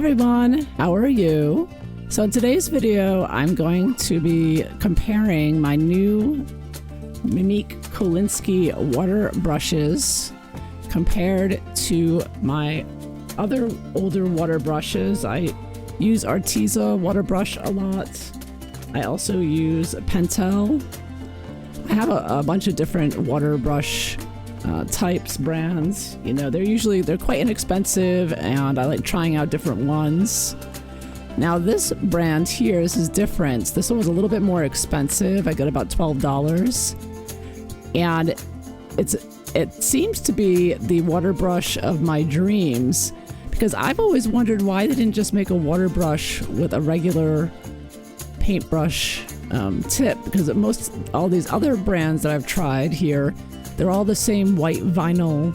everyone, how are you? So in today's video, I'm going to be comparing my new Mimik Kolinsky water brushes compared to my other older water brushes. I use Arteza water brush a lot. I also use Pentel. I have a bunch of different water brush types, brands. You know, they're quite inexpensive, and I like trying out different ones. Now this brand here, this is different. This one was a little bit more expensive. I got about $12, and it seems to be the water brush of my dreams, because I've always wondered why they didn't just make a water brush with a regular paintbrush tip, because all these other brands that I've tried here, they're all the same white vinyl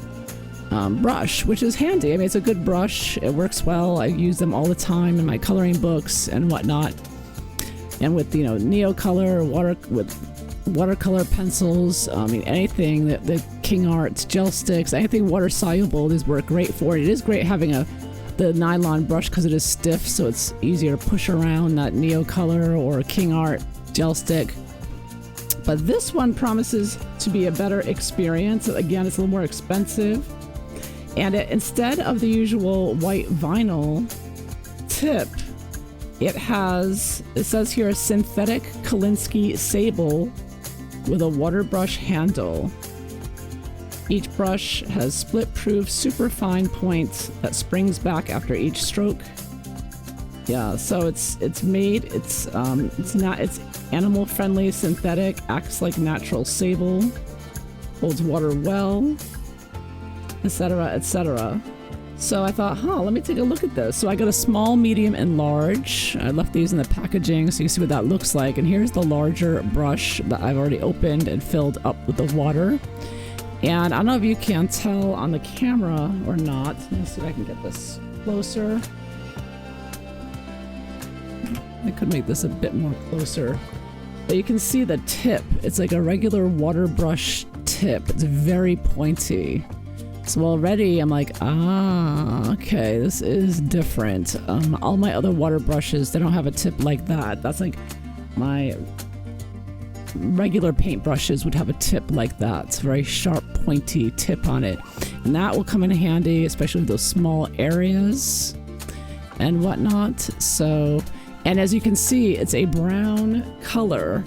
brush, which is handy. I mean, it's a good brush. It works well. I use them all the time in my coloring books and whatnot. And with, you know, Neocolor, watercolor pencils, I mean, anything, the King Arts gel sticks, anything water soluble, these work great for it. It is great having the nylon brush because it is stiff, so it's easier to push around that Neocolor or King Art gel stick. But this one promises to be a better experience. Again, it's a little more expensive. And instead of the usual white vinyl tip, it says here, a synthetic Kolinsky sable with a water brush handle. Each brush has split-proof, super fine points that springs back after each stroke. Yeah, so it's animal-friendly, synthetic, acts like natural sable, holds water well, etc., etc. So I thought, let me take a look at this. So I got a small, medium, and large. I left these in the packaging so you can see what that looks like. And here's the larger brush that I've already opened and filled up with the water. And I don't know if you can tell on the camera or not. Let me see if I can get this closer. I could make this a bit more closer. But you can see the tip. It's like a regular water brush tip. It's very pointy. So already I'm like, okay, this is different. All my other water brushes, they don't have a tip like that. That's like my regular paint brushes would have a tip like that. It's a very sharp, pointy tip on it. And that will come in handy, especially with those small areas and whatnot. So, and as you can see, it's a brown color.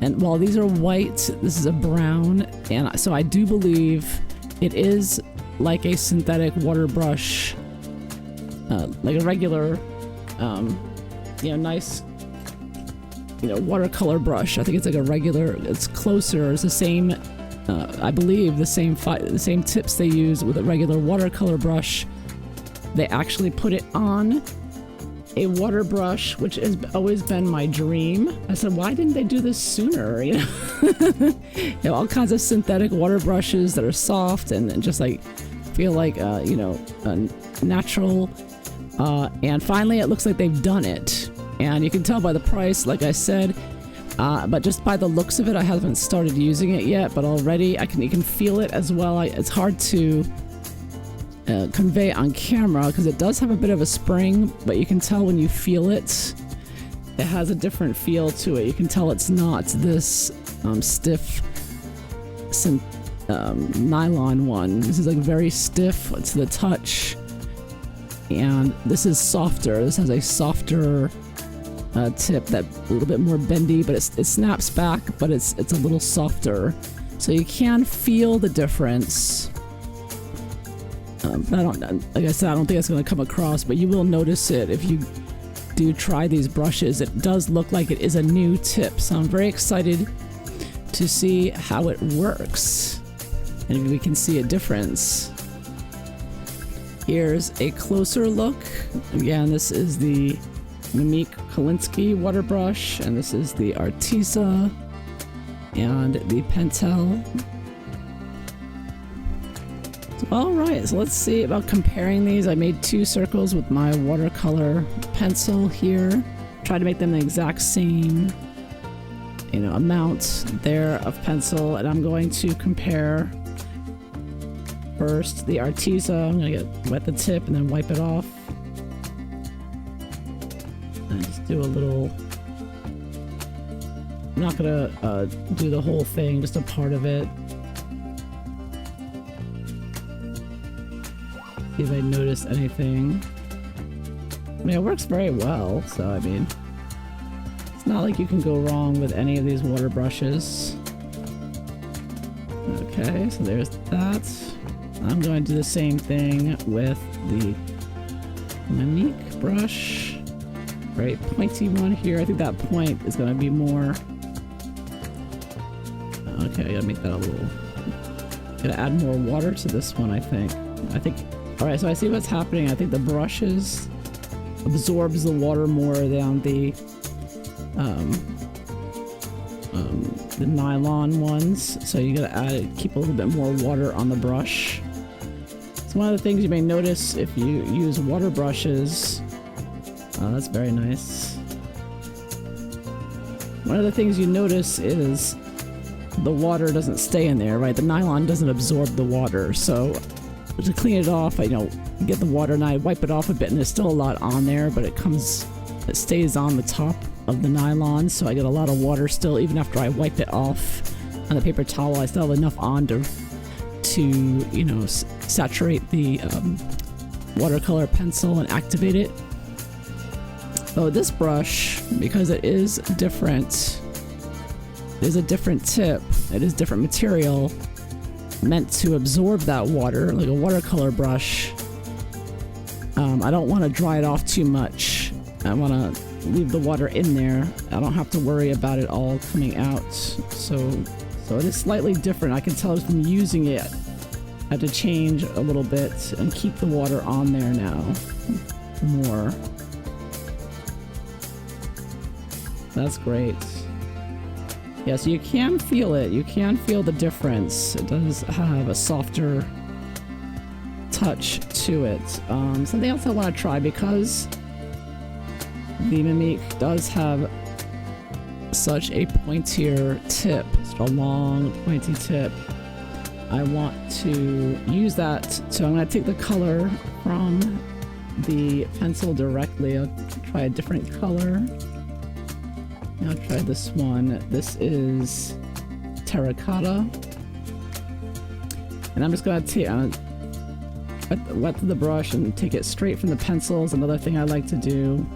And while these are white, this is a brown. And so I do believe it is like a synthetic water brush, like a regular, nice, watercolor brush. I think it's like a regular, it's closer, it's the same, I believe the same tips they use with a regular watercolor brush. They actually put it on a water brush, which has always been my dream. I said, why didn't they do this sooner? All kinds of synthetic water brushes that are soft and just like feel like natural. And finally, it looks like they've done it. And you can tell by the price, like I said, but just by the looks of it, I haven't started using it yet. But already, you can feel it as well. It's hard to convey on camera because it does have a bit of a spring, but you can tell when you feel it, it has a different feel to it. You can tell it's not this stiff nylon one. This is like very stiff to the touch, and this is softer. This has a softer tip that's a little bit more bendy, but it snaps back, but it's a little softer, so you can feel the difference. Like I said, I don't think it's going to come across, but you will notice it if you do try these brushes. It does look like it is a new tip, so I'm very excited to see how it works and if we can see a difference. Here's a closer look. Again, this is the Mimik Kolinsky water brush, and this is the Arteza and the Pentel. Alright, so let's see about comparing these. I made 2 circles with my watercolor pencil here. Try to make them the exact same, amount there of pencil. And I'm going to compare first the Arteza. I'm going to wet the tip and then wipe it off. And just do a little... I'm not gonna do the whole thing, just a part of it. See if I notice anything. I mean, it works very well, so I mean, it's not like you can go wrong with any of these water brushes. Okay, so there's that. I'm going to do the same thing with the Mimik brush. Right, pointy one here. I think that point is going to be more... Okay, I gotta make that a little... Gotta add more water to this one, I think. Alright, so I see what's happening. I think the brushes absorbs the water more than the nylon ones. So you gotta keep a little bit more water on the brush. It's one of the things you may notice if you use water brushes. Oh, that's very nice. One of the things you notice is the water doesn't stay in there, right? The nylon doesn't absorb the water, so to clean it off, I get the water and I wipe it off a bit, and there's still a lot on there, but it stays on the top of the nylon, so I get a lot of water still, even after I wipe it off on the paper towel. I still have enough on to saturate the watercolor pencil and activate it. So this brush, because it is different, there's a different tip, it is different material, meant to absorb that water, like a watercolor brush. I don't want to dry it off too much. I want to leave the water in there. I don't have to worry about it all coming out. So it is slightly different. I can tell from using it. I have to change a little bit and keep the water on there now more. That's great. Yeah, so you can feel it. You can feel the difference. It does have a softer touch to it. Something else I want to try, because the Mimik does have such a pointier tip, such a long pointy tip. I want to use that, so I'm going to take the color from the pencil directly. I'll try a different color. I'll try this one. This is terracotta. And I'm just going to wet the brush and take it straight from the pencils. Another thing I like to do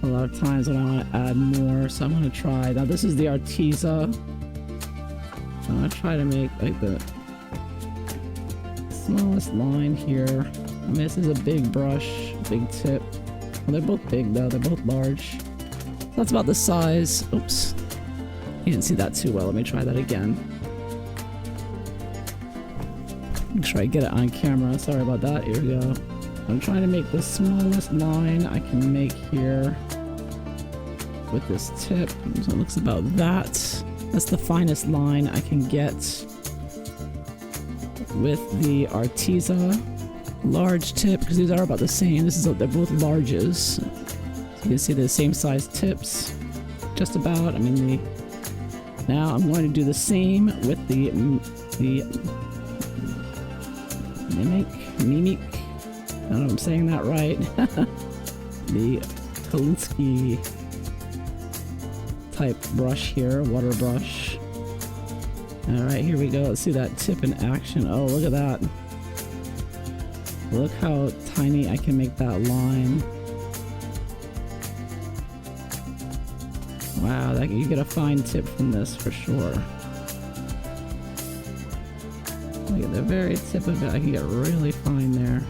a lot of times when I want to add more. So I'm going to try. Now this is the Arteza. I'm going to try to make like the smallest line here. I mean, this is a big brush, big tip. Well, they're both big though. They're both large. That's about the size. Oops. You didn't see that too well. Let me try that again. Make sure I get it on camera. Sorry about that. Here we go. I'm trying to make the smallest line I can make here with this tip. So it looks about that. That's the finest line I can get with the Arteza large tip, because these are about the same. They're both larges. So you can see the same size tips, just about. I mean, now I'm going to do the same with the Mimik. I don't know if I'm saying that right. The Kolinsky type brush here, water brush. All right, here we go. Let's see that tip in action. Oh, look at that. Look how tiny I can make that line. Wow, you get a fine tip from this for sure. Look at the very tip of it. I can get really fine there.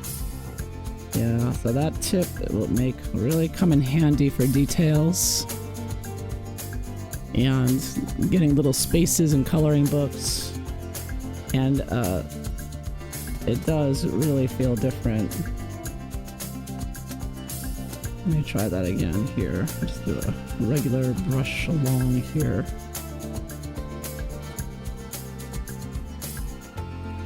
Yeah, so that tip, it will really come in handy for details and getting little spaces in coloring books. And it does really feel different. Let me try that again here. Just do a regular brush along here.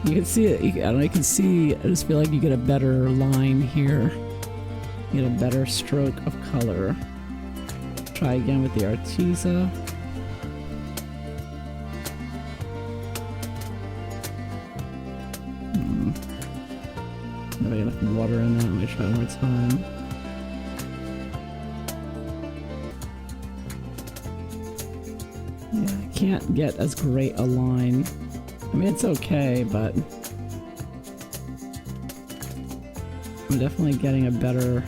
You can see it. I don't know, you can see. I just feel like you get a better line here. You get a better stroke of color. Try again with the Arteza. Not enough water in that. Let me try one more time. can't get as great a line. I mean, it's okay, but I'm definitely getting a better...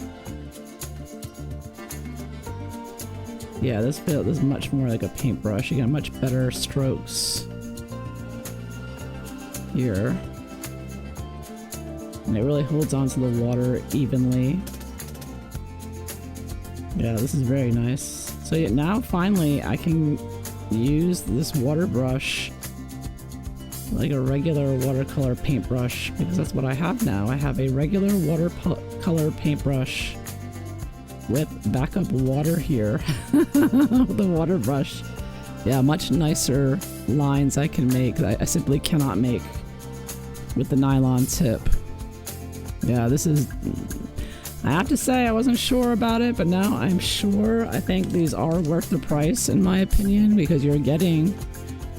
Yeah, this is much more like a paintbrush. You get much better strokes here. And it really holds onto the water evenly. Yeah, this is very nice. So yeah, now finally I can use this water brush like a regular watercolor paintbrush, because that's what I have now. I have a regular watercolor paintbrush with backup water here. The water brush. Yeah, much nicer lines I can make that I simply cannot make with the nylon tip. Yeah, this is... I have to say I wasn't sure about it, but now I'm sure. I think these are worth the price, in my opinion, because you're getting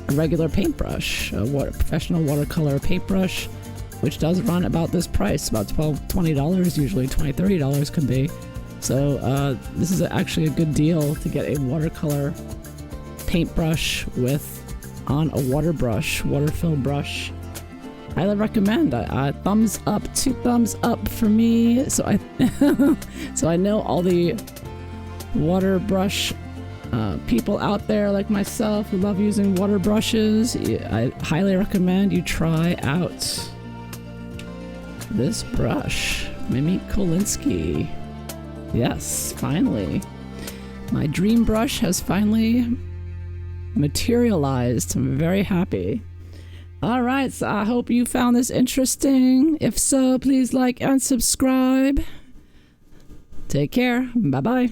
a regular paintbrush, a professional watercolor paintbrush, which does run about this price, about $20, usually $20-$30 could be. So this is actually a good deal to get a watercolor paintbrush on a water fill brush. Highly recommend. Thumbs up, 2 thumbs up for me. So I know all the water brush people out there like myself who love using water brushes. I highly recommend you try out this brush, Mimik Kolinsky. Yes, finally. My dream brush has finally materialized. I'm very happy. Alright, so I hope you found this interesting. If so, please like and subscribe. Take care. Bye-bye.